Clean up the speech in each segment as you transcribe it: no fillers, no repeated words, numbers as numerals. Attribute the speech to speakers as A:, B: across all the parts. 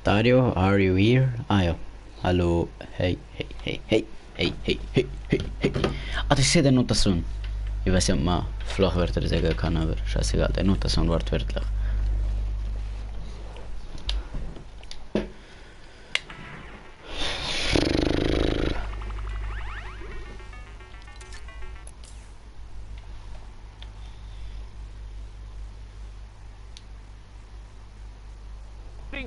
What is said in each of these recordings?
A: Dario, are you here? Ah ja, hallo, hey. Das ist der Notation. Ich weiß nicht, ob man Flachwörter sagen kann, aber scheißegal, der Notation wortwörtlich.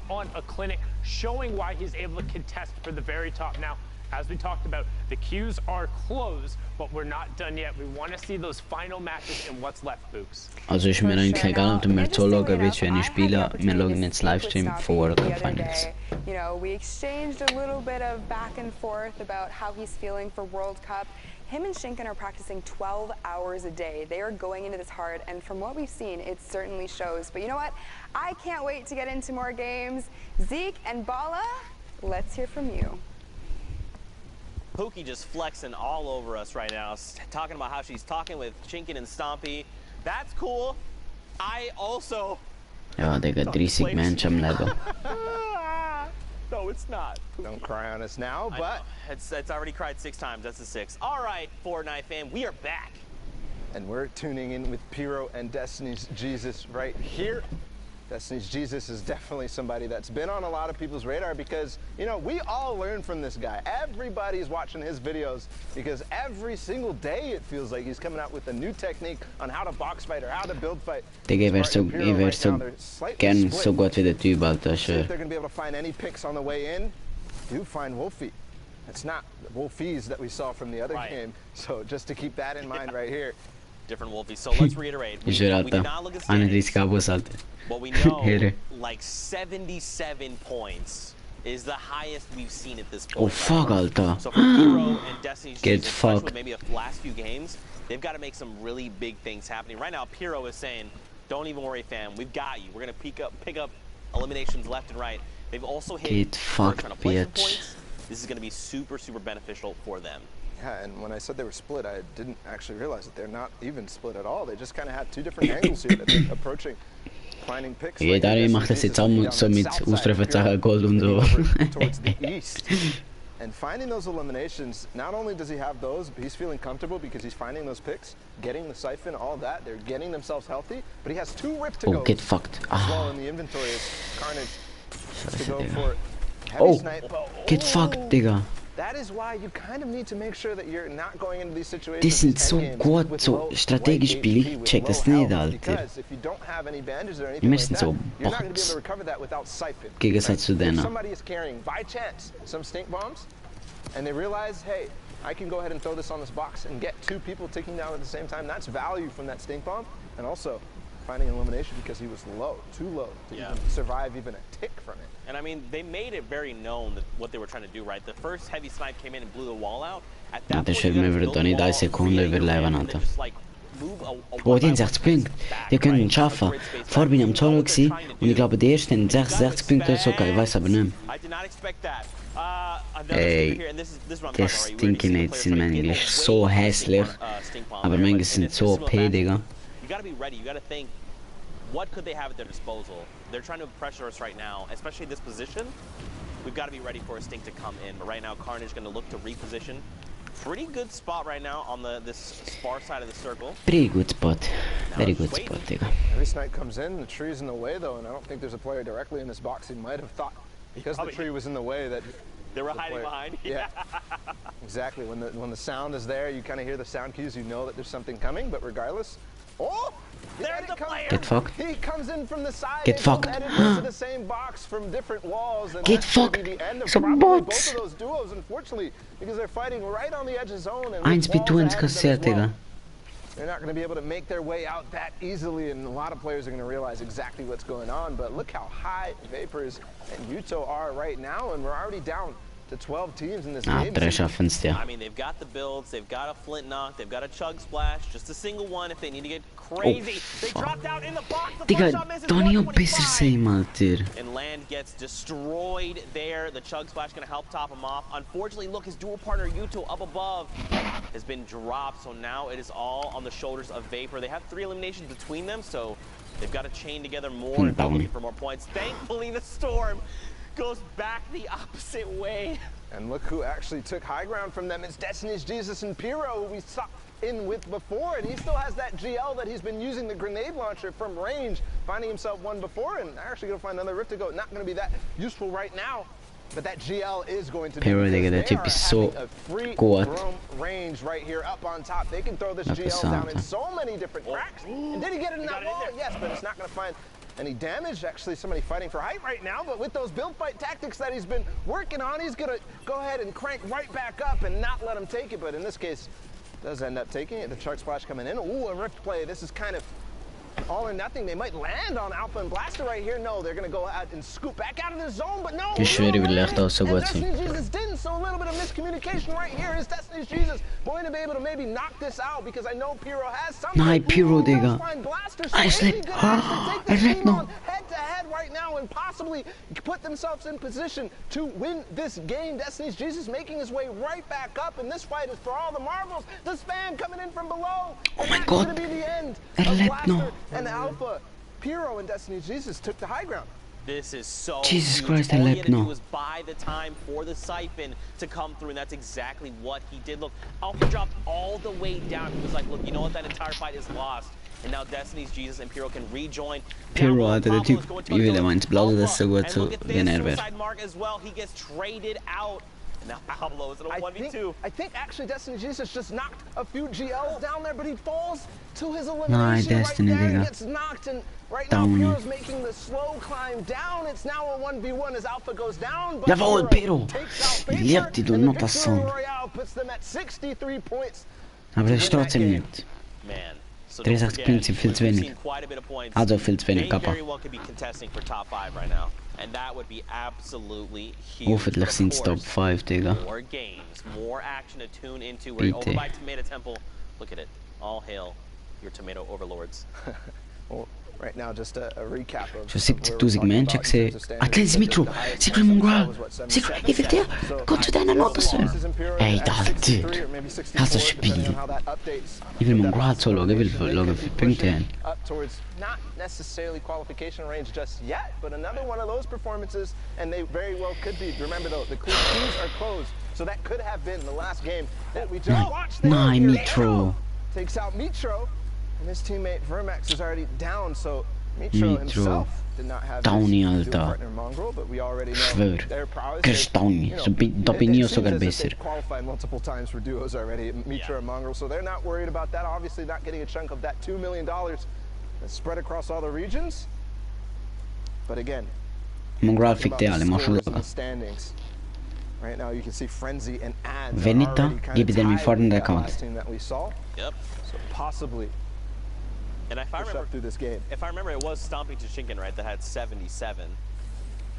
B: On a clinic showing why he's able to contest for the very top. Now, as we talked about, the queues are closed, but we're not done yet. We want to see those final matches and what's left, Books.
A: Also ist mir eigentlich egal, ob du mir zuschauen willst, wenn ich spiele. Wir schauen jetzt Livestream von World Cup Finals.
C: You know, we exchanged a little bit of back and forth about how he's feeling for World Cup. Him and Shinken are practicing 12 hours a day. They are going into this hard, and from what we've seen, it certainly shows. But you know what? I can't wait to get into more games. Zeke and Bala, let's hear from you.
D: Pookie just flexing all over us right now, talking about how she's talking with Shinken and Stompy. That's cool. I also...
A: Ja, Digga, 30 Menschen am Leben.
D: No, it's not.
E: Don't cry on us now, but...
D: It's already cried 6 times. That's a 6. All right, Fortnite fam, we are back.
E: And we're tuning in with Pyro and Destiny's Jesus right here. Destiny's Jesus is definitely somebody that's been on a lot of people's radar because, you know, we all learn from this guy. Everybody's watching his videos because every single day it feels like he's coming out with a new technique on how to box fight or how to build fight.
A: Digga, ich wär so gern so gut wie der Typ, Alter.
E: See if they're gonna be able to find any picks on the way in. Do find Wolfie. It's not the Wolfies that we saw from the other game. So just to keep that in mind right here.
D: Different Wolfies. So let's reiterate. We did not look at
A: standings,
D: but we know like 77 points is the highest we've seen at this point.
A: Oh fuck, Alter.
D: So for Pyro and Destiny's
A: Get
D: Jesus,
A: fucked.
D: maybe the last few games, they've got to make some really big things happening. Right now, Pyro is saying, don't even worry, fam. We've got you. We're going to pick up eliminations left and right. They've also hit
A: Get fucked, bitch.
D: Points. This is going to be super, super beneficial for them.
E: Yeah, and when I said they were split, I didn't actually realize that they're not even split at all. They just kind of had 2 different angles here that they're approaching, finding picks.
A: Ja, Dario macht das jetzt auch so mit Ausrufezeichen Gold und so.
E: Towards the east. And finding those eliminations, not only does he have those, but he's feeling comfortable because he's finding those picks, getting the siphon, all that. They're getting themselves healthy, but he has 2 rip to go.
A: Oh, get fucked.
E: As well in the inventory is Carnage to go for heavy snipe.
A: Get fucked, Digga.
E: That is why you kind of need to make sure that you're not going into these situations.
A: Die sind so gut, so strategisch spielen. Ich check das nicht, Alter. Die müssen so Bots. Im Gegensatz zu denen.
E: Somebody is carrying by chance some stink bombs, and they realize, hey, I can go ahead and throw this on this box and get 2 people ticking down at the same time. That's value from that stink bomb, and also finding an elimination because he was low, too low to even survive even a tick from it.
D: And I mean, they made it very known that what they were trying to do, right? The first heavy snipe came in and blew the wall out. At that point,
A: mi venuto ogni 10 secondi per levare,
D: just like
A: Oh, die haben 60 Punkte. Die können es schaffen. Vorher bin ich am Zoll gewesen, und ich glaube, die ersten haben 66 Punkte oder so, ich weiß aber nicht mehr. Ey, die Stinky-Nates sind manchmal so hässlich, aber manchmal sind so OP, Digga.
D: What could they have at their disposal? They're trying to pressure us right now, especially this position. We've got to be ready for a stink to come in. But right now, Carnage going to look to reposition. Pretty good spot right now on this far side of the circle.
A: Pretty good spot. Very good spot, Digga.
E: This Knight comes in, the tree's in the way though, and I don't think there's a player directly in this box. He might have thought, because the tree was in the way, that
D: they were hiding behind.
E: Yeah, exactly. When the sound is there, you kind of hear the sound cues, you know that there's something coming. But regardless, oh!
D: There's the player.
A: Get fucked.
E: He comes in from the side.
A: Get fucked.
E: Into the same box from different walls. And
A: Get fucked. Some bots.
E: Both of those duos, unfortunately, because they're fighting right on the edge of zone. And
A: 1v2 kassiert, Digga.
E: They're not going to be able to make their way out that easily, and a lot of players are going to realize exactly what's going on. But look how high Vapors and Yuto are right now, and we're already down to 12 teams in this game.
D: I mean, they've got the builds, they've got a Flint Knock, they've got a Chug Splash, just a single one if they need to get crazy. They dropped out in the box. The
A: Digga, Donnie besser sein, Alter.
D: And Land gets destroyed there. The Chug Splash gonna help top him off. Unfortunately, look, his dual partner Yuto up above has been dropped, so now it is all on the shoulders of Vapor. They have 3 eliminations between them, so they've got to chain together more and go looking for more points. Thankfully, the Storm goes back the opposite way.
E: And look who actually took high ground from them. It's Destiny's Jesus and Pyro, who we saw in with before, and he still has that GL that he's been using the grenade launcher from range, finding himself one before, and actually gonna find another Rift to go. Not gonna be that useful right now, but that GL is going to be.
A: Pyro, Digga, der Typ ist so gut.
E: Range right here up on top. They can throw this GL down in so many different cracks. And did he get it in that wall? Yes, but it's not gonna find any damage. Actually, somebody fighting for height right now, but with those build fight tactics that he's been working on, he's gonna go ahead and crank right back up and not let him take it. But in this case, does end up taking it. The Chug Splash coming in. Ooh, a Rift play. This is kind of all or nothing. They might land on Alpha and Blaster right here. No, they're gonna go out and scoop back out of the zone, but no.
A: Geschwör, die will echt auch so gut sein.
E: Destiny's Jesus didn't, so a little bit of miscommunication right here. Is Destiny's Jesus going to be able to maybe knock this out? Because I know Pyro has something.
A: Nein, Pyro, Digga.
E: He's lebt noch. Head to head right now and possibly put themselves in position to win this game. Destiny's Jesus making his way right back up, and this fight is for all the marbles. The spam coming in from below.
A: Oh my God.
E: Going to be the end
A: Lebt noch.
E: and Alpha. Pyro and Destiny's Jesus took the high ground.
D: This is so
A: Jesus
D: huge.
A: Christ,
D: All he
A: lebt
D: had to do
A: noch.
D: was buy the time for the Siphon to come through, and that's exactly what he did. Look, Alpha dropped all the way down. He was like, look, you know what? That entire fight is lost. And now Destiny's Jesus and Pyro can rejoin.
A: Pyro, Alter, der Typ, ich will immer ins Blaue, das ist so gut, so wie er wäre.
D: Mark as well. He gets traded out. And now Pablo is in a 1v2.
E: I think actually Destiny Jesus just knocked a few GLs down there, but he falls to his elimination
A: Nein, Destiny,
E: right there.
A: Digga.
E: He gets knocked, and right now Pyro's making the slow climb down. It's now a 1v1 as Alpha goes down. But
A: Jawohl, Pyro!
E: takes out
A: Ich
E: Vapor,
A: lieb die, du
E: and the
A: not das
E: Victory
A: Song.
E: Royale puts them at 63 points.
A: Aber das ist trotzdem nicht.
D: Man. So
A: 63 Punkte sind viel zu wenig. Also viel zu wenig, Kappa. Hoffentlich sind es Top 5, Digga. Bitte.
D: Look at it. All hail your tomato overlords.
E: Well, right now, just a recap of
A: Schon 70.000 Menschen gesehen. Atlas Mitro, Secret Mongrel, Secret, ich will dir, komm zu deiner Note sein. Ey, Alter, hast das Spiel. Ich will Mongrel so schauen, ich will schauen, wie viele Punkte haben.
E: Up towards not necessarily qualification range just yet, but another one of those performances, and they very well could be. Remember though, the queues are closed, so that could have been the last game that we just watched.
A: Nein, Mitro.
E: Takes out Mitro, and his teammate Vermax is already down, so Mitro himself did not have
A: Downy,
E: his dual
A: Alter.
E: partner Mongrel, but we already know
A: Schwör.
E: their prowess.
A: Kriegst Downy, so da bin ich sogar besser.
E: They've qualified multiple times for duos already, Mitro and Mongrel, so they're not worried about that. Obviously not getting a chunk of that $2 million that's spread across all the regions. But again,
A: Mongrel fickt die alle, mach schon schauen.
E: standings. Right now you can see Frenzy and Ads.
A: Wenn nicht da, gebe dir meinen vorderen Account.
D: Yep.
E: So possibly
D: And if I
E: push
D: remember,
E: up through this game.
D: it was Stomping to Shinken, right, that had 77.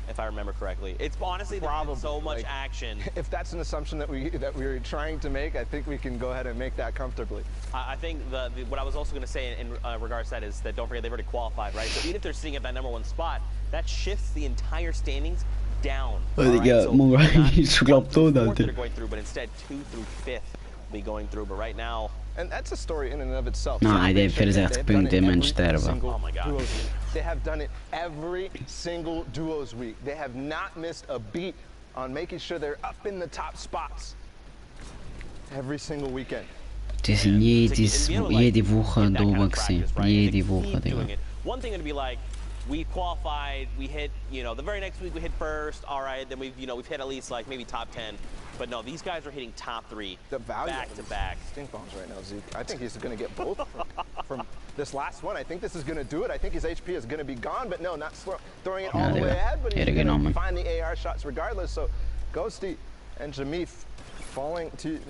D: if I remember correctly. It's honestly probably so much action.
E: If that's an assumption that we're trying to make, I think we can go ahead and make that comfortably.
D: I think what I was also going to say in regards to that is that don't forget they've already qualified, right? So even if they're sitting at that #1 spot, that shifts the entire standings down.
A: Ja, Mongraal klopt toch dat.
D: They're going through, but instead 2 through 5th will be going through. But right now,
E: and that's a story in and of itself.
A: Nou, hij deed 64 punten in mijn sterven.
D: Oh my God.
E: They have done it every single duos week. They have not missed a beat on making sure they're up in the top spots every single weekend.
A: Het is jede woche doorwachsen. Jede woche, digga.
D: One thing would be like, we qualified, we hit, the very next week we hit first, all right, then we've hit at least like maybe top 10. But no, these guys are hitting top 3 back to back.
E: Stink bombs right now, Zeke. I think he's going to get both from this last one. I think this is going to do it. I think his HP is going to be gone, but no, not throwing it all the way ahead, but he's going to find the AR shots regardless. So Ghosty and Jameef falling to,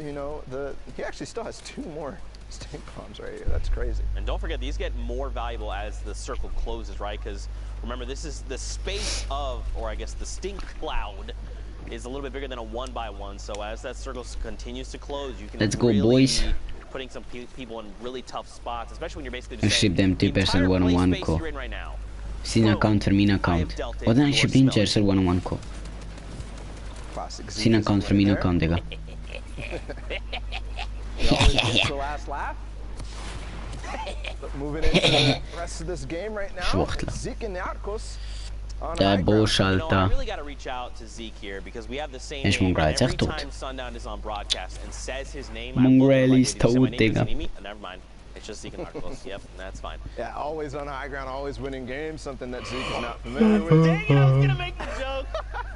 E: he actually still has 2 more stink bombs right here. That's crazy.
D: And don't forget, these get more valuable as the circle closes, right? Because remember, this is the space of, or I guess the stink cloud is a little bit bigger than a 1x1. So as that circle continues to close, you can really be putting some people in really tough spots, especially when you're basically just
A: ship them to person 1-on-1 co. Sin account for min account. Och den ship in Jersey 1-on-1 co. Sin account for min account, digga.
E: The last lap. But moving into the rest of this game right now. Zeke and Narcos.
A: Där Borsalta.
D: I really got to reach out to Zeke here because we have the same name every time Sundown is on broadcast and says his name.
A: Mongraal is tot, digga.
D: Never mind. It's just Zeke and Narcos. Yep, that's fine.
E: Yeah, always on high ground, always winning games, something that Zeke is not familiar with.
D: Dang it, I was going to make the joke.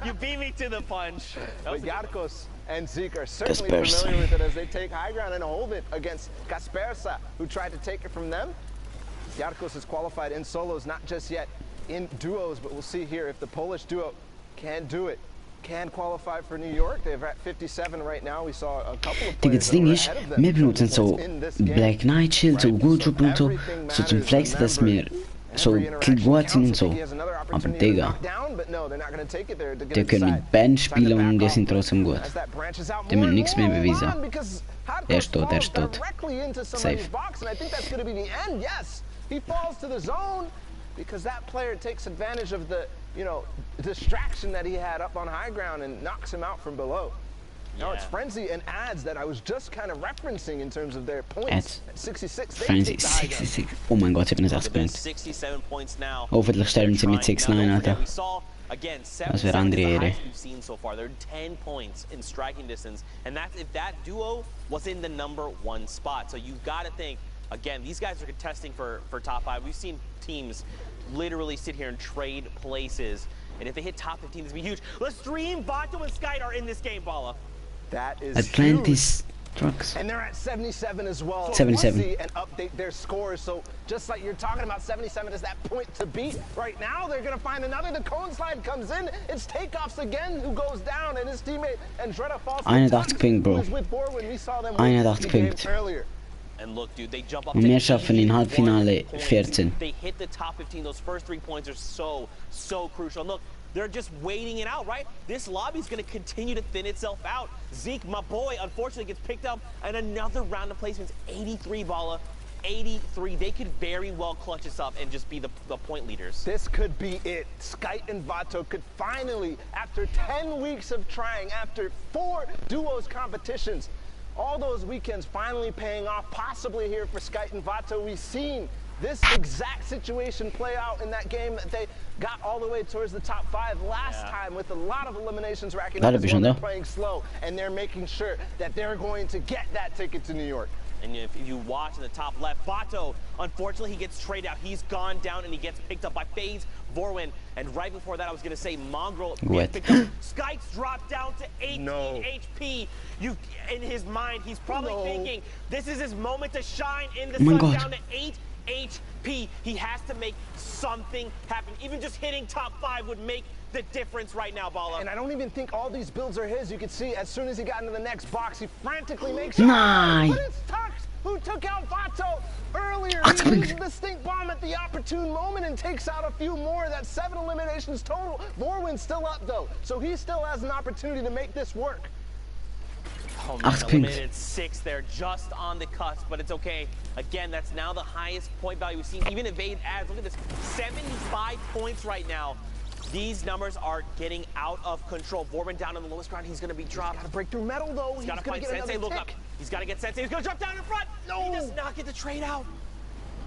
D: You beat me to the punch.
E: But Narcos and Zeke are certainly familiar with it as they take high ground and hold it against Kaspersa, who tried to take it from them. Narcos has qualified in solos, not just yet in duos, but we'll see here if the Polish duo can do it, can qualify for New York. They're at 57 right now. We saw a couple of players that were ahead of them.
A: Mir benutzen so Black Knight Shield, so Gojo Pluto, so zum Flexen das mir so Killboards und so. Aber Digga, die können mit Band spielen und die sind trotzdem gut. Die müssen nichts mehr beweisen. Der ist tot. Safe.
E: Because that player takes advantage of the, distraction that he had up on high ground and knocks him out from below. Now it's Frenzy and Ads that I was just kind of referencing in terms of their points. At 66.
A: Frenzy 66. Oh mein Gott, ich hab eine 60 Punkte.
D: 67 points now.
A: Hoffentlich sterben sie mit 6-9, Alter.
D: Again, 7
A: wäre andere Ehre.
D: we've seen so far. They're 10 points in striking distance, and that's if that duo was in the #1 spot. So you've got to think. Again, these guys are contesting for top 5. We've seen teams literally sit here and trade places, and if they hit top 15, this would be huge. Lestream, Vato, and Skite are in this game, Bala.
E: That is
A: Atlantis
E: huge.
A: Trucks.
E: And they're at 77 as well.
A: 77.
E: So and update their scores. So just like you're talking about, 77 is that point to beat. Right now, they're going to find another. The cone slide comes in. It's Takeoffs again who goes down, and his teammate Andretta falls.
A: 81 ping, bro. 81 ping.
D: And look, dude, they jump up
A: Und wir schaffen in Halbfinale 14.
D: They hit the top 15. Those first 3 points are so crucial. And look, they're just waiting it out, right? This lobby is going to continue to thin itself out. Zeke, my boy, unfortunately gets picked up, and another round of placements. 83, Bala. 83. They could very well clutch this up and just be the point leaders.
E: This could be it. Skite and Vato could finally, after 10 weeks of trying, after 4 duos competitions, all those weekends finally paying off, possibly here for Skite and Vato. We've seen this exact situation play out in that game that they got all the way towards the top 5 last time with a lot of eliminations racking up. They're playing slow, and they're making sure that they're going to get that ticket to New York.
D: And if you watch in the top left, Vato, unfortunately, he gets traded out. He's gone down, and he gets picked up by FaZe, Vorwin, and right before that, I was going to say Mongraal gets picked up. Skite's dropped down to 18 HP. In his mind, he's probably thinking, this is his moment to shine in the sun, down to 8 HP. He has to make something happen. Even just hitting top 5 would make the difference right now, Bala.
E: And I don't even think all these builds are his. You can see as soon as he got into the next box, he frantically makes
A: Nice.
E: But it's Tux who took out Vato earlier.
A: Acht
E: He
A: punten.
E: uses the stink bomb at the opportune moment and takes out a few more. That's 7 eliminations total. Vorwin's still up though, so he still has an opportunity to make this work.
D: Oh, man,
A: 8 punten.
D: eliminated 6 there, just on the cusp, but it's okay. Again, that's now the highest point value we've seen. Even evade ads, look at this, 75 points right now. These numbers are getting out of control. Vorwin down on the lowest ground, he's gonna be dropped.
E: Gotta break through metal though.
D: He's gotta
E: gonna
D: find
E: get
D: Sensei,
E: another
D: look up.
E: tick.
D: He's gotta get Sensei, he's gonna drop down in front.
E: No.
D: He does not get the trade out.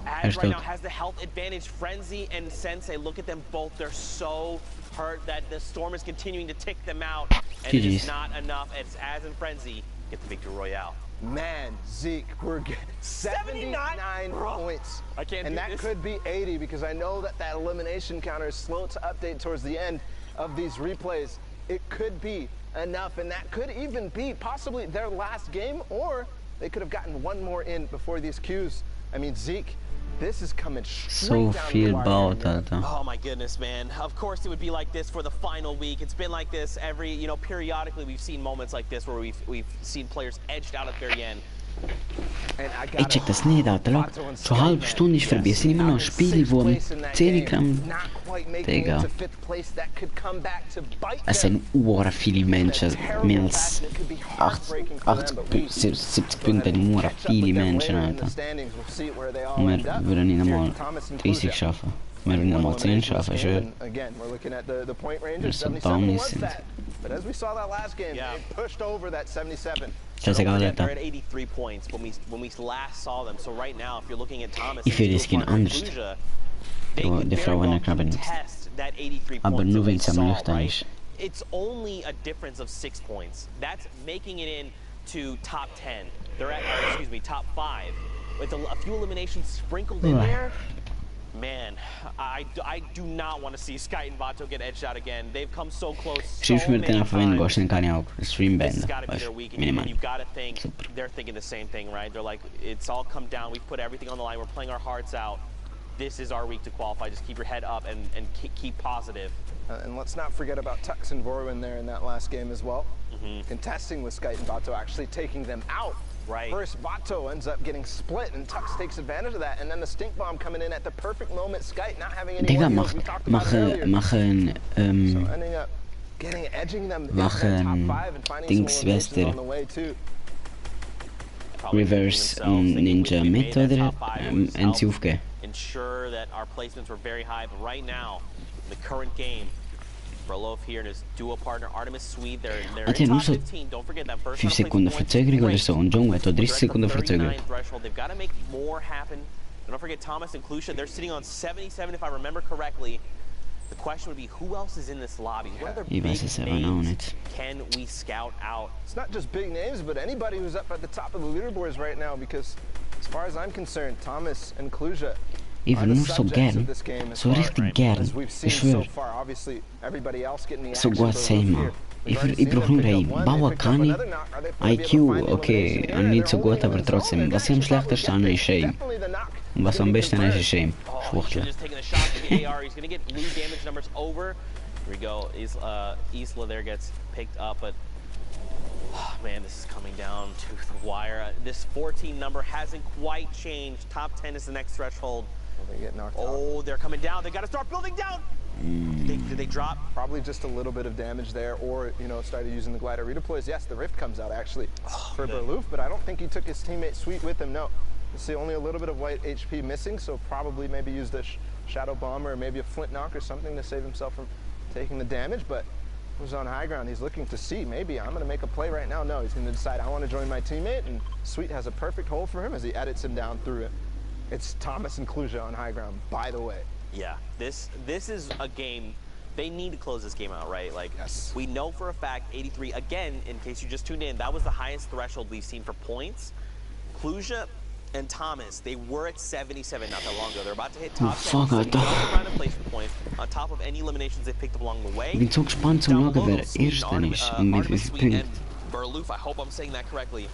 A: Hij
D: Az
A: is
D: right
A: dood.
D: now has the health advantage. Frenzy and Sensei, look at them both. They're so hurt that the storm is continuing to tick them out. And it
A: GG's.
D: is not enough. It's Az and Frenzy get the victory royale.
E: Man, Zeke, we're getting 79 points.
D: I can't
E: and
D: do
E: that
D: this.
E: could be 80 because I know that that elimination counter is slow to update towards the end of these replays. It could be enough, and that could even be possibly their last game, or they could have gotten one more in before these queues. I mean, Zeke, this is coming straight down the
A: Zoveel
E: wire
A: bouwt,
E: here.
A: Alter.
D: Oh my goodness, man. Of course it would be like this for the final week. It's been like this every, periodically we've seen moments like this where we've seen players edged out at the very end.
E: And I
A: Ich
E: gotta
A: check das nicht, Alter. Look, schon eine halbe Stunde ist vorbei. Es sind immer noch Spiele, wo mit 10 Gramm... Digga. Es sind ura viele Menschen. Mehr als 70 Punkte sind ura viele Menschen, Alter. Und wir würden nicht einmal 30 schaffen. Wir würden nicht einmal 10 schaffen, ich schwöre. Wir so dumm sind.
E: But as we saw that last game,
D: Yeah.
E: they pushed over that 77.
A: Scheißegal,
D: They're
A: Alter.
D: at 83 points when we last saw them. So right now, if you're looking at Thomas,
A: Ich finde
D: and
A: es gehen
D: Duopartner
A: anders.
D: Inclusia,
A: Die
D: they could very
A: Frauen
D: well
A: haben nichts.
D: contest that 83
A: Aber
D: points
A: nur
D: that we
A: wenn sie am
D: saw,
A: Lüftern
D: right?
A: ist.
D: It's only a difference of 6 points. That's making it in to top 10. They're at, or excuse me, top 5. With a few eliminations sprinkled in
A: Ugh.
D: there. Man, I do not want to see Sky and Vato get edged out again. They've come so close so
A: Schreibst mir
D: many
A: dann auf wenn
D: times.
A: dann kann ich auch Stream
D: This has
A: beenden.
D: got to be
A: Weißt
D: their
A: du,
D: week, and
A: minimal.
D: you've got to think they're thinking the same thing, right? They're like, it's all come down. We've put everything on the line. We're playing our hearts out. This is our week to qualify. Just keep your head up and keep positive.
E: And let's not forget about Tux and Vorwin there in that last game as well. Contesting with Skite and Vato, actually taking them out.
D: Right.
E: First, Vato ends up getting split, and Tux takes advantage of that. And then the stink bomb coming in at the perfect moment. Skite not having any
A: Digga,
E: more heals. We talked about it earlier.
A: mach een...
E: So ending up edging them into that top 5 and finding
A: Dings
E: some eliminations
A: Wester.
E: on the way too.
D: Probably
A: Reverse
D: thinking themselves,
A: Ninja
D: thinking,
A: mit
D: we made that
A: oder
D: top 5, it would
A: en sie
D: help
A: aufgeben?
D: ensure that our placements were very high. But right now, the current game, Brolov here and his duo partner Artemis Swede, they're
A: Alter,
D: in
A: nur
D: top
A: so
D: 15. Don't forget that first
A: 5
D: round of
A: Sekunden
D: points
A: Verzögerung oder
D: great.
A: so. Und Jong hat auch 30
D: They're at the
A: Sekunden Verzögerung.
D: 39 threshold. They've got to make more happen. And don't forget Thomas and Klusha, they're sitting on 77 if I remember correctly. The question would be, who else is in this lobby? What other
A: Ich
D: big
A: weiß es aber auch
D: names
A: nicht.
D: can we scout out?
E: It's not just big names, but anybody who's up at the top of the leaderboards right now, because as far as I'm concerned, Thomas and Kluja
A: Ich
E: are
A: will
E: the
A: nur so
E: subjects
A: gern,
E: of this game as
A: so
E: far
A: richtig gern,
E: as we've seen
A: ich
E: so
A: schwör.
E: far. Obviously, everybody else getting the
A: So
E: action.
A: gut
E: for
A: sei
E: Wolf
A: mal.
E: here. We've
A: Ich
E: already seen
A: brauche
E: them
A: nur
E: pick
A: ein
E: up one,
A: Bauer
E: they picked up
A: kann ich.
E: another knock. Are they gonna be able to
A: IQ,
E: find the
A: okay,
E: elimination
A: an
E: here?
A: nicht so
E: They're
A: gut,
E: holding
A: aber
E: in zone.
A: trotzdem.
E: They're
A: Was sie am
E: gonna probably
A: schlechtesten
E: get
A: ist
E: this.
A: Shame.
E: Definitely the knock
A: Und was
E: to
A: am
E: be
A: besten ist
E: confirmed.
A: Shame.
D: Oh, he
A: Schwuchtel.
D: should've just taken a shot at the AR. He's going to get blue damage numbers over. Here we go. Isla there gets picked up, but oh, man, this is coming down to the wire. This 14 number hasn't quite changed. Top 10 is the next threshold.
E: They get knocked out.
D: Oh, they're coming down. They got to start building down. Did they drop?
E: Probably just a little bit of damage there, or started using the glider redeploys. Yes, the rift comes out actually for Berloof, but I don't think he took his teammate Sweet with him. No, you see only a little bit of white HP missing, so probably maybe used a shadow bomb or maybe a flint knock or something to save himself from taking the damage. But he was on high ground. He's looking to see maybe I'm going to make a play right now. No, he's going to decide I want to join my teammate, and Sweet has a perfect hole for him as he edits him down through it. It's Thomas and Kluja on high ground, by the way.
D: Yeah, this is a game. They need to close this game out, right? Like,
E: Yes.
D: we know for a fact 83, again, in case you just tuned in, that was the highest threshold we've seen for points. Kluja and Thomas, they were at 77 not that long ago. They're about to hit top 10.
A: fuck,
D: So
A: Alter.
D: another round of placement points on top of any eliminations they picked up along the way.
A: Ich bin so gespannt zum
D: Down
A: Schauen,
D: below,
A: wer
D: Sweden,
A: Erster ist und mit wie
D: Artemis
A: viel
D: Sweden
A: Punkten.
D: and Berloof, I hope I'm saying that correctly.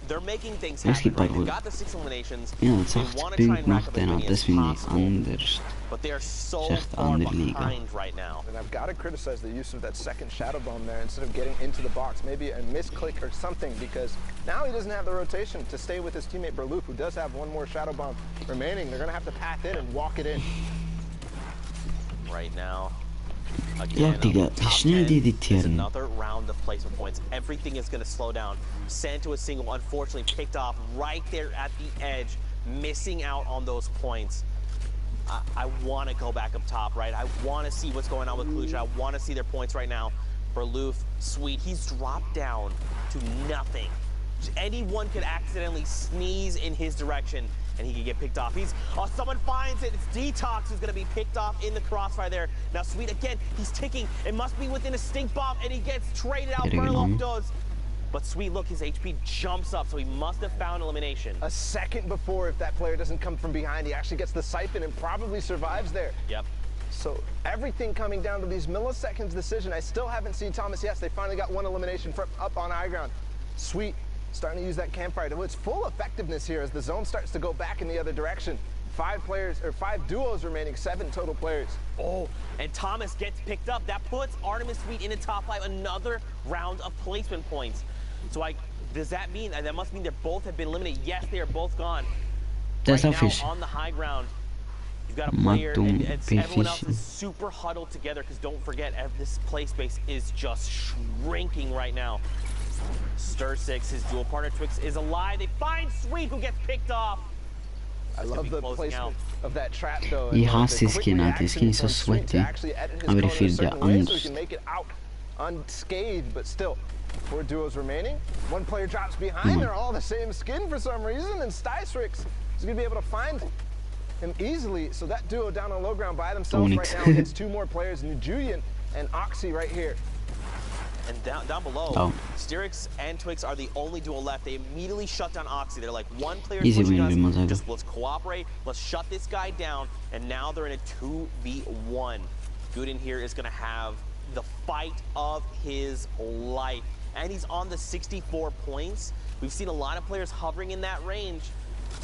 D: they're making things
A: Jeg
D: happen, right?
A: skipper
D: They've got the 6 eliminations.
A: Ja, het
D: They
A: zacht
D: want to try
A: punt
D: and rack
A: macht
D: up
A: en
D: as
A: dat
D: many as
A: vind ik
D: possible,
A: anders.
D: but they are so
A: Zegt
D: far
A: andere liga.
D: behind right now.
E: And I've got to criticize the use of that second shadow bomb there instead of getting into the box. Maybe a misclick or something, because now he doesn't have the rotation to stay with his teammate Berloof, who does have one more shadow bomb remaining. They're going to have to path in and walk it in.
D: Right now.
A: Ja,
D: Again,
A: Digga,
D: top
A: wie schnell
D: 10
A: die
D: is
A: editieren.
D: another round of placement points. Everything is going to slow down. Santo is single, unfortunately picked off right there at the edge, missing out on those points. I want to go back up top, right? I want to see what's going on with Kalusha. I want to see their points right now. Berloof, sweet. He's dropped down to nothing. Anyone could accidentally sneeze in his direction and he could get picked off. Someone finds it. It's Detox who's going to be picked off in the crossfire there. Now, Sweet, again, he's ticking. It must be within a stink bomb, and he gets traded out. Murloc does. But Sweet, look, his HP jumps up, so he must have found elimination.
E: A second before, if that player doesn't come from behind, he actually gets the siphon and probably survives there.
D: Yep.
E: So everything coming down to these milliseconds decision. I still haven't seen Thomas. Yes, they finally got one elimination from up on high ground. Sweet. Starting to use that campfire to its full effectiveness here as the zone starts to go back in the other direction. 5 duos remaining, 7 total players.
D: Oh, and Thomas gets picked up. That puts Artemis Sweet in the top 5, another round of placement points. So does that mean, that must mean they both have been eliminated? Yes, they are both gone.
A: That's
D: right
A: official.
D: now on the high ground, you've got a player, and everyone else is super huddled together, because don't forget, this play space is just shrinking right now. Stir6, his dual partner Twix, is alive. They find Sweet, who gets picked off.
E: I love the placement of that trap though.
A: Jeg hatar skinnet, det skin är så sweaty. Han blir fylld av angst.
E: Make it out unscathed, but still. 4 duos remaining. One player drops behind. They're all the same skin for some reason, and Stysrix is going to be able to find him easily. So that duo down on low ground by themselves right now against 2 more players, Nujulian and Oxy right here.
D: And down below, Styrix and Twix are the only duo left. They immediately shut down Oxy. They're like, one player is pushing us, just let's cooperate, let's shut this guy down, and now they're in a 2v1. Gooden here is going to have the fight of his life, and he's on the 64 points. We've seen a lot of players hovering in that range.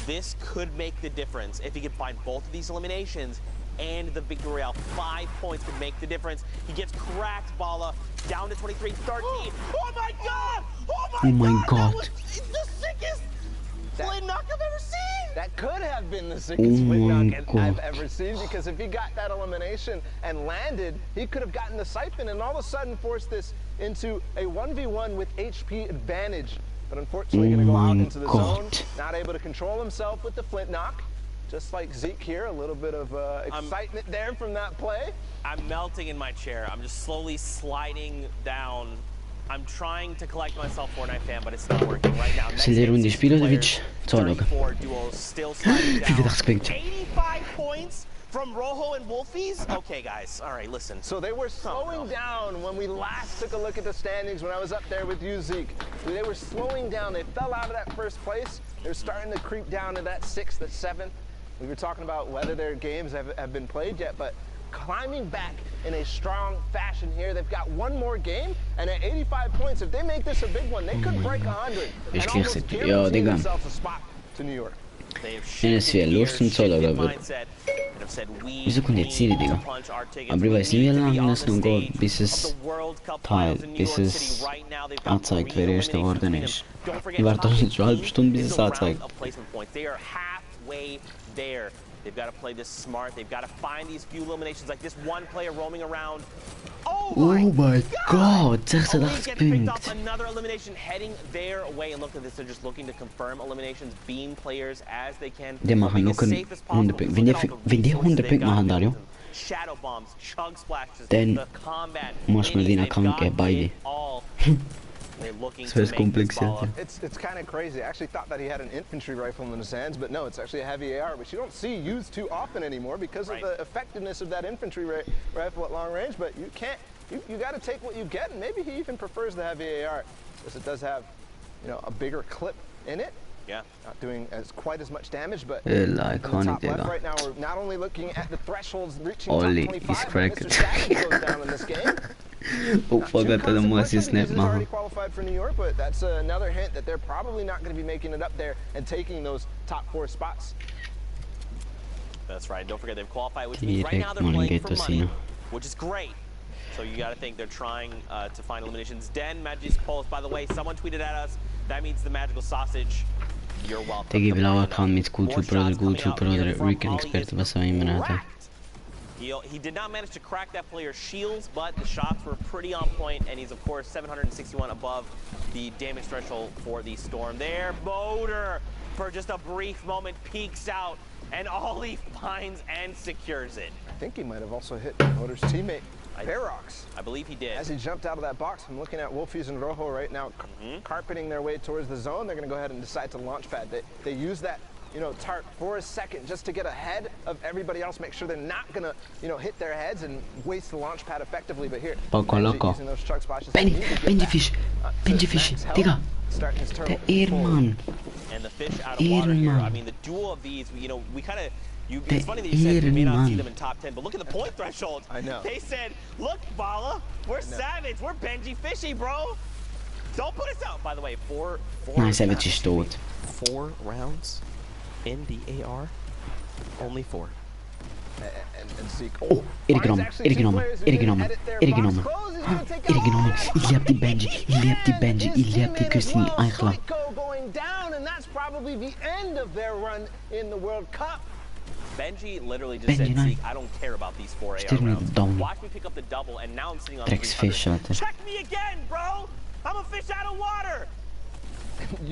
D: This could make the difference if he can find both of these eliminations and the victory royale. 5 points could make the difference. He gets cracked, Bala, down to 23, 13. Oh my God!
A: Oh my God!
D: That was the sickest flint knock I've ever seen!
E: That could have been the sickest flint knock I've ever seen, because if he got that elimination and landed, he could have gotten the siphon and all of a sudden forced this into a 1v1 with HP advantage. But unfortunately, going to go out into the zone, not able to control himself with the flint knock. Just like Zeke here, a little bit of excitement there from that play.
D: I'm melting in my chair. I'm just slowly sliding down. I'm trying to collect myself, Fortnite fan, but it's not working right now.
A: Zijn er runde Spirovic? Zorg.
D: 85 points from Rojo and Wolfies? Okay, guys. All right, listen.
E: So they were slowing down when we last took a look at the standings when I was up there with you, Zeke. They were slowing down. They fell out of that first place. They're starting to creep down to that 6th, that 7th. We were talking about whether their games have been played yet, but climbing back in a strong fashion here. They've got one more game, and at 85 points, if they make this a big one, they could break 100 and almost guarantee themselves a spot to New York.
A: NSV Lorsen Zoller över. Wieso kommt jetzt hier, Digga? Aber ich weiß nicht, wie lange es noch geht, bis es anzeigt, wer Erster geworden ist. Ich warte doch nicht schon eine halbe Stunde, bis es anzeigt.
D: They've got to play this smart. They've got to find these few eliminations, like this one player roaming around.
A: Oh my God, 86 Punkte.
D: Another elimination heading their way. And look at this, they're just looking to confirm eliminations, beam players as they can.
A: Die machen noch 100 Punkte. Wenn die 100 Punkte machen, Dario, dann muss man den Account geben, beide. So it's kompliziert.
E: It's kind of crazy. I actually thought that he had an infantry rifle in his hands, but no, it's actually a heavy AR, which you don't see used too often anymore because of the effectiveness of that infantry rifle at long range. But you can't, you got to take what you get, and maybe he even prefers the heavy AR, because it does have, you know, a bigger clip in it.
D: Yeah.
E: Not doing quite as much damage, but in the top left right now, we're not only looking at the thresholds reaching top 25, Mr. Savage goes down in this game.
A: Oh fuck, that the most is snap, man.
E: already qualified for New York, but that's another hint that they're probably not going to be making it up there and taking those top 4 spots.
D: That's right. Don't forget they've qualified, which means right now they're playing for money, which is great. So you got to think they're trying to find eliminations. Den Magis Pulse, by the way, someone tweeted at us. That means the magical sausage. You're welcome.
A: Tegi bila kan mitt Gulchu-brother, Rican expert vad sa jag
D: He did not manage to crack that player's shields, but the shots were pretty on point, and he's, of course, 761 above the damage threshold for the Storm. There, Motor, for just a brief moment, peeks out, and Ollie finds and secures it.
E: I think he might have also hit Motor's teammate, Ferox.
D: I believe he did.
E: As he jumped out of that box, I'm looking at Wolfies and Rojo right now, carpeting their way towards the zone. They're going to go ahead and decide to launch pad. They use that, you know, tart for a second just to get ahead of everybody else, make sure they're not going to, you know, hit their heads and waste the launch pad effectively. But here,
A: Poco loco. Benji fish, digga. Det är man.
D: And the fish out of water here. I mean, the duel of these, you know, we kind of. It's funny that you said you may not see them in top 10, but look at the point threshold.
E: I know.
D: They said, look, Bala, we're savage. We're Benji Fishy, bro. Don't put us out. By the way, four rounds in the AR. Only 4.
E: And Zeke.
A: Oh, ergenomen. İllepti Christine Eichler.
E: Going down, and that's probably the end of their run in the World Cup.
D: Benji literally just said, Zeke, I don't care about these 4 AR rounds. Watch me pick up the double, and now I'm sitting on 300. Check me again, bro! I'm a fish out of water!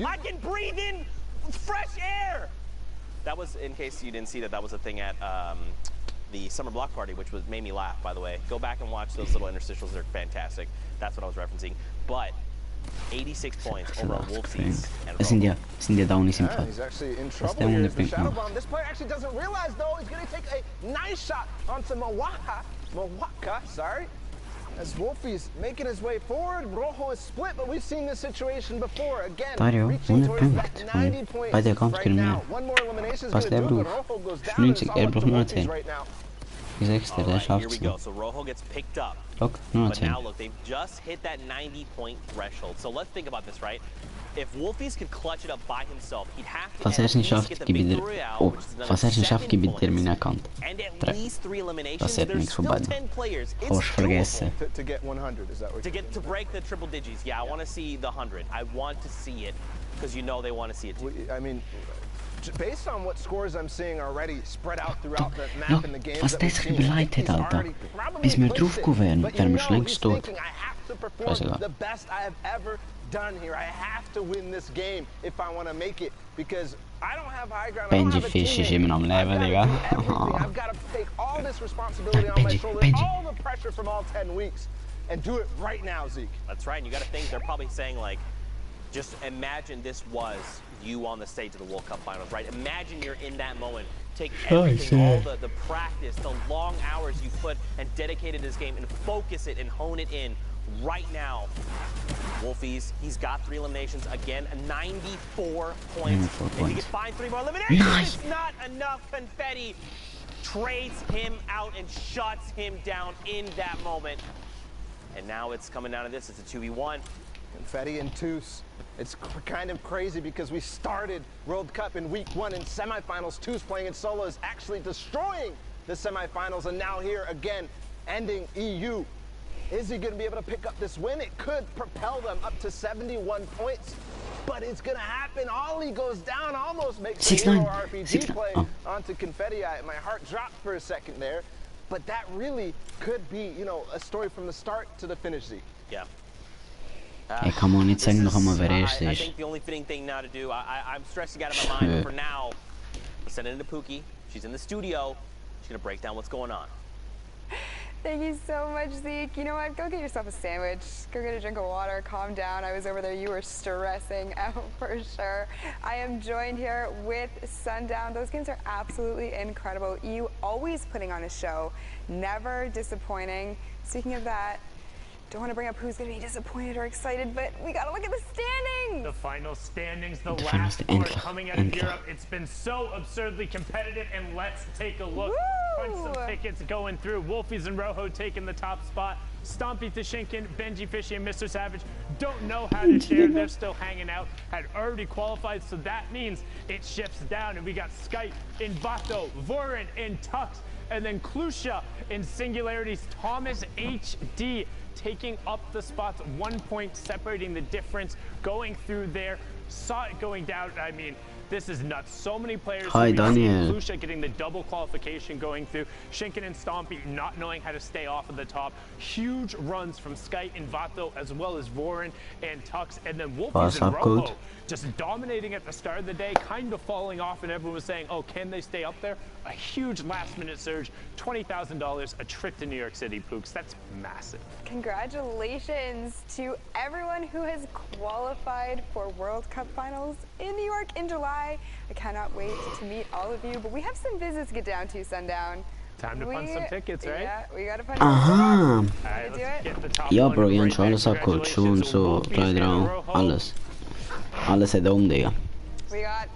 D: I can breathe in fresh air! That was, in case you didn't see that was a thing at the Summer Block Party, which made me laugh, by the way. Go back and watch those little interstitials. They're fantastic. That's what I was referencing. But 86 points over on Wolfies.
A: Sind down is im Fall.
E: He's actually in trouble here. The Shadow Bomb. This player actually doesn't realize, though, he's going to take a nice shot onto Mawaka, sorry. As Wolfies making his way forward, Rojo is split, but we've seen this situation before. Again, reaching towards that 90 points right now. One more elimination is going to do it, but Rojo goes down, and it's all up to Wolfies right now.
D: Here we go. So Rojo gets picked up.
A: Look,
D: but now look, they've just hit that 90-point threshold. So let's think about this, right? If Wolfies could clutch it up by himself, he'd have to
A: get mina kant.
D: And at least 3 eliminations.
A: There's
D: still 10 players. It's doable.
E: To get 100, is that what?
D: To break the triple digits. Yeah, I want to see the 100. I want to see it because you know they want to see it too.
E: I mean, based on what scores I'm seeing already spread out throughout the map and the games that we've seen,
A: bis mir drauf gewesen, wenn wir längst tot.
E: I have to perform the best I have ever done here. I have to win this game if I want to make it because I don't have high ground.
A: Benji Fish is immer am Leben, Digga.
E: I've got to take all this responsibility on my shoulders, all the pressure from all 10 weeks, and do it right now, Zeke.
D: That's right. And you got to think they're probably saying like, just imagine this was you on the stage of the World Cup Finals, right? Imagine you're in that moment. Take everything, all the practice, the long hours you put and dedicated to this game and focus it and hone it in right now. Wolfies, he's got 3 eliminations. Again, 94 points. If he can find 3 more eliminations, it's not enough. Confetti trades him out and shuts him down in that moment. And now it's coming down to this. It's a 2v1.
E: Confetti and Toos. It's kind of crazy because we started World Cup in week 1 in semifinals. Toos playing in solo is actually destroying the semifinals, and now here again, ending EU. Is he going to be able to pick up this win? It could propel them up to 71 points, but it's going to happen. Ollie goes down, almost makes the Hero RPG play onto Confetti. My heart dropped for a second there, but that really could be, you know, a story from the start to the finish, Zeke.
D: Yeah.
A: I
D: think the only fitting thing now to do, I'm stressing out of my mind, but for now, let's send it into Pookie. She's in the studio. She's going to break down what's going on.
C: Thank you so much, Zeke. You know what? Go get yourself a sandwich. Go get a drink of water. Calm down. I was over there. You were stressing out for sure. I am joined here with Sundown. Those games are absolutely incredible. You always putting on a show. Never disappointing. Speaking of that, Don't want to bring up who's going to be disappointed or excited, but we got to look at the standings.
B: The final standings, the
A: The
B: last
A: final
B: four coming out of Europe. It's been so absurdly competitive, and let's take a look. Punch some tickets going through. Wolfies and Rojo taking the top spot. Stompy Tashinkin, Benji Fishy, and Mr. Savage don't know how to share. They're still hanging out. Had already qualified, so that means it shifts down. And we got Skype, Invato, Vorin, and Tux, and then Klusha in Singularity's Thomas HD taking up the spots, 1 point separating the difference, going through there. Saw it going down. I mean, this is nuts. So many players.
A: Hi, Daniel.
B: Klusha getting the double qualification going through. Shinken and Stompy not knowing how to stay off of the top. Huge runs from Skype and Vato, as well as Vorin and Tux. And then Wolfies and Rojo just dominating at the start of the day, kind of falling off, and everyone was saying, oh, can they stay up there? A huge last-minute surge, $20,000, a trip to New York City, Pooks. That's massive.
C: Congratulations to everyone who has qualified for World Cup Finals in New York in July. I cannot wait to meet all of you, but we have some visits to get down to, Sundown.
B: Time to punch some tickets, right?
C: Yeah, we gotta punch
A: Aha!
B: Ja
A: bro, jag tror alla sa kaution så klarar jag alles. Alles är dom det.
C: We got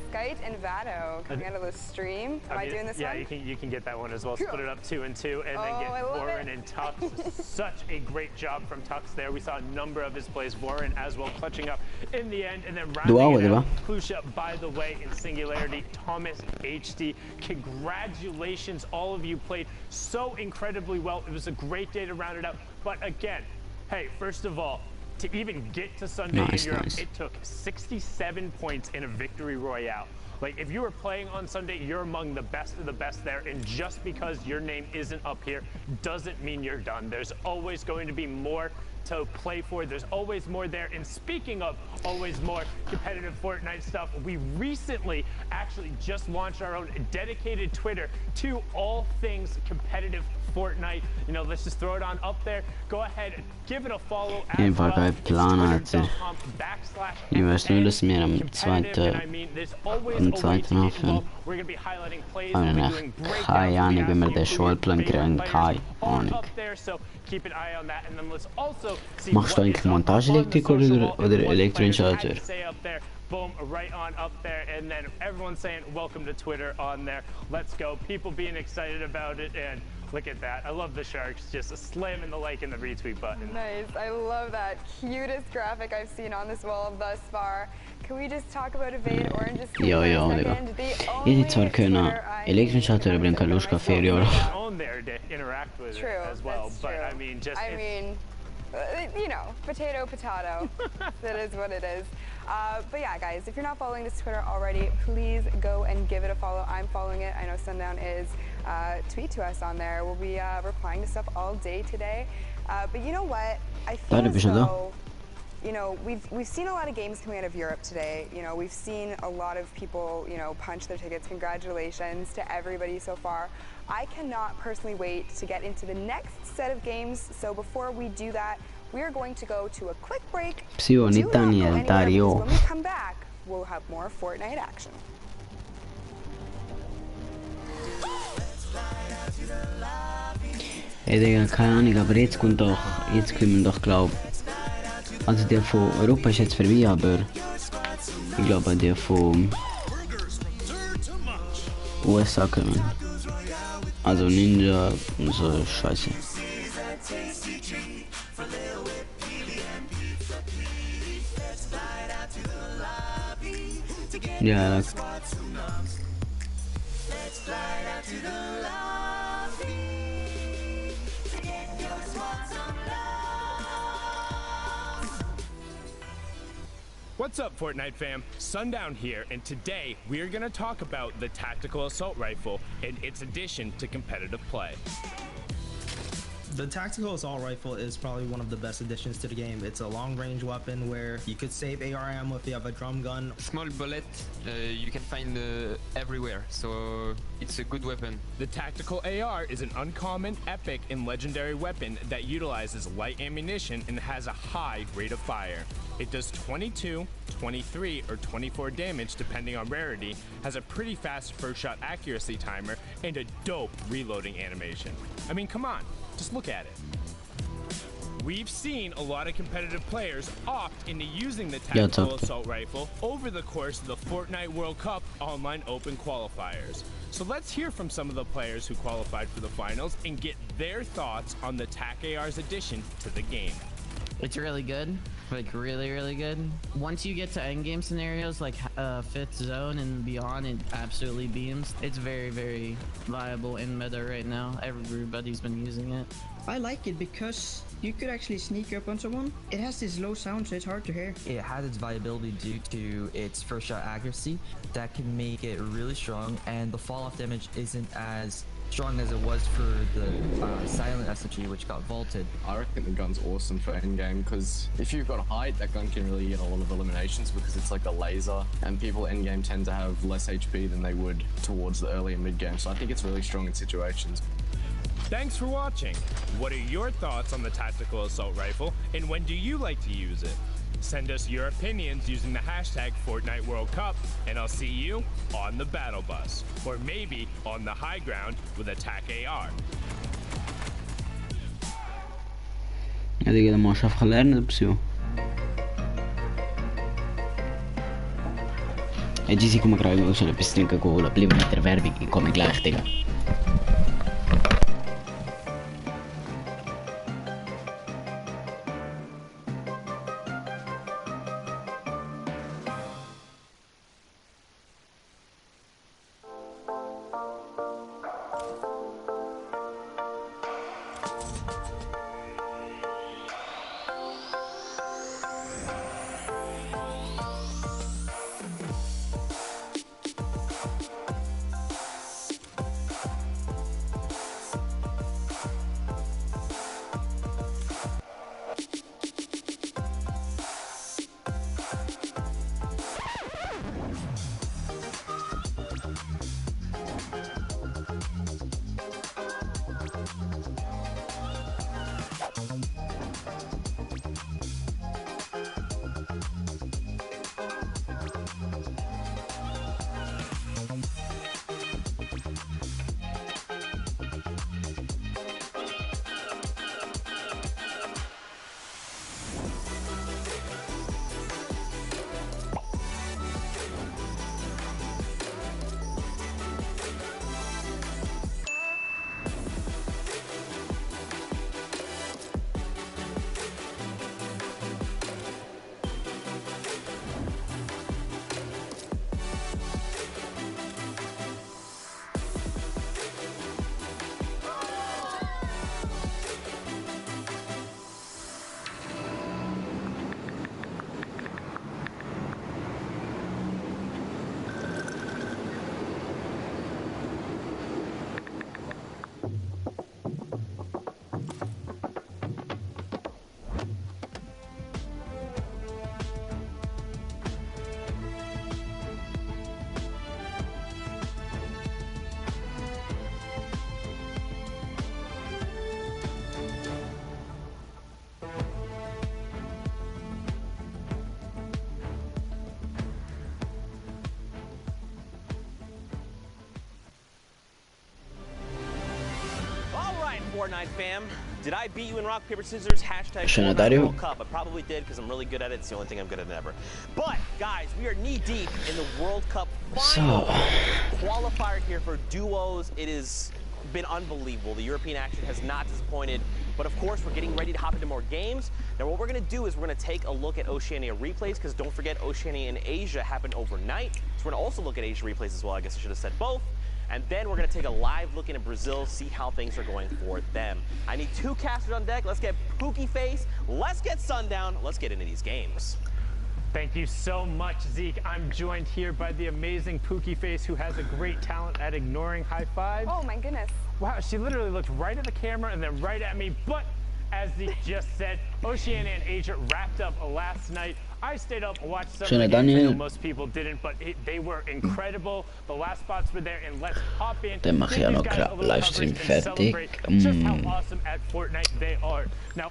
C: Skype and Vato coming out of the stream. Am I doing this
B: yeah,
C: one?
B: Yeah, you can get that one as well. Split it up 2 and 2, and then get Vorin and Tux. Such a great job from Tux there. We saw a number of his plays. Vorin as well clutching up in the end, and then rounding it out. Klusha, by the way, in Singularity, Thomas HD. Congratulations, all of you played so incredibly well. It was a great day to round it out. But again, hey, first of all, to even get to Sunday in Europe, it took 67 points in a victory royale. Like, if you were playing on Sunday, you're among the best of the best there, and just because your name isn't up here doesn't mean you're done. There's always going to be more to play for. There's always more there. And speaking of always more competitive Fortnite stuff, we recently actually just launched our own dedicated Twitter to all things competitive Fortnite. You know, let's just throw it on up there. Go ahead, give it a follow as well. It's twitter.com/competitive. We're going to be highlighting plays. We're doing breakdowns up there, so keep an eye on that. And then let's also see
A: Machst du eigentlich Montageelektriker oder Elektroinstallateur?
B: Boom, right on up there, and then everyone's saying welcome to Twitter on there. Let's go. People being excited about it, and look at that. I love the Sharks just slamming the like and the retweet button.
C: Nice. I love that. Cutest graphic I've seen on this wall thus far. Can we just talk about Evade Orange's
A: Ja, digga. Jag hade tvär kunna elektroinstallatörer blir en kaluska för i år.
C: True, as well, but I mean, you know, potato. That is what it is. But yeah, guys, if you're not following this Twitter already, please go and give it a follow. I'm following it. I know Sundown is. Tweet to us on there. We'll be replying to stuff all day today. But you know what? I feel as though, you know, we've seen a lot of games coming out of Europe today. You know, we've seen a lot of people, you know, punch their tickets. Congratulations to everybody so far. I cannot personally wait to get into the next set of games. So before we do that, we are going to go to a quick break. Do not go anywhere, because when we come back, we'll have more Fortnite action.
A: Ey Digga, keine Ahnung, aber jetzt kommen wir doch glaub. Also der von Europa ist jetzt vorbei, aber ich glaube der von USA kommen. Also Ninja und so Scheiße. Ja,
B: What's up, Fortnite fam? Sundown here, and today we're going to talk about the Tactical Assault Rifle and its addition to competitive play.
F: The Tactical Assault Rifle is probably one of the best additions to the game. It's a long-range weapon where you could save AR ammo if you have a drum gun.
G: Small bullet you can find everywhere, so it's a good weapon.
B: The Tactical AR is an uncommon, epic, and legendary weapon that utilizes light ammunition and has a high rate of fire. It does 22, 23, or 24 damage depending on rarity, has a pretty fast first shot accuracy timer, and a dope reloading animation. I mean, come on. Just look at it. We've seen a lot of competitive players opt into using the tactical assault rifle over the course of the Fortnite World Cup online open qualifiers. So let's hear from some of the players who qualified for the finals and get their thoughts on the TAC AR's addition to the game.
H: It's really good, like really good. Once you get to endgame scenarios like 5th zone and beyond, it absolutely beams. It's very viable in meta right now. Everybody's been using it.
I: I like it because you could actually sneak up on someone. It has this low sound, so it's hard to hear.
J: It has its viability due to its first shot accuracy that can make it really strong, and the fall off damage isn't as strong as it was for the silent SMG, which got vaulted.
K: I reckon the gun's awesome for endgame because if you've got height, that gun can really get a lot of eliminations because it's like a laser, and people endgame tend to have less HP than they would towards the early and mid game. So I think it's really strong in situations.
B: Thanks for watching. What are your thoughts on the tactical assault rifle, and when do you like to use it? Send us your opinions using the hashtag Fortnite World Cup, and I'll see you on the battle bus, or maybe on the high ground with a TAC AR.
A: هذه كده ما شاف خلينا نلبسه. Oggi si come credo sulle pistole che con la prima interverbi come glachtega.
D: Fortnite fam, did I beat you in rock, paper, scissors? Hashtag Fortnite World Cup. I probably did because I'm really good at it. It's the only thing I'm good at ever. But guys, we are knee deep in the World Cup final qualifier here for duos. It has been unbelievable. The European action has not disappointed. But of course, we're getting ready to hop into more games. Now what we're going to do is we're going to take a look at Oceania replays, because don't forget Oceania and Asia happened overnight. So we're going to also look at Asia replays as well. I guess I should have said both. And then we're going to take a live look into Brazil, see how things are going for them. I need two casters on deck. Let's get Pookie Face. Let's get Sundown. Let's get into these games.
B: Thank you so much, Zeke. I'm joined here by the amazing Pookie Face, who has a great talent at ignoring high fives.
C: Oh my goodness.
B: Wow, she literally looked right at the camera and then right at me. But as Zeke just said, Oceania and Asia wrapped up last night. I stayed up and watched some of the games. I know most people didn't, but they were incredible. The last spots were there, and let's hop in.
A: Dan mag je nog livestream fertig.
B: Just how awesome at Fortnite they are. Now,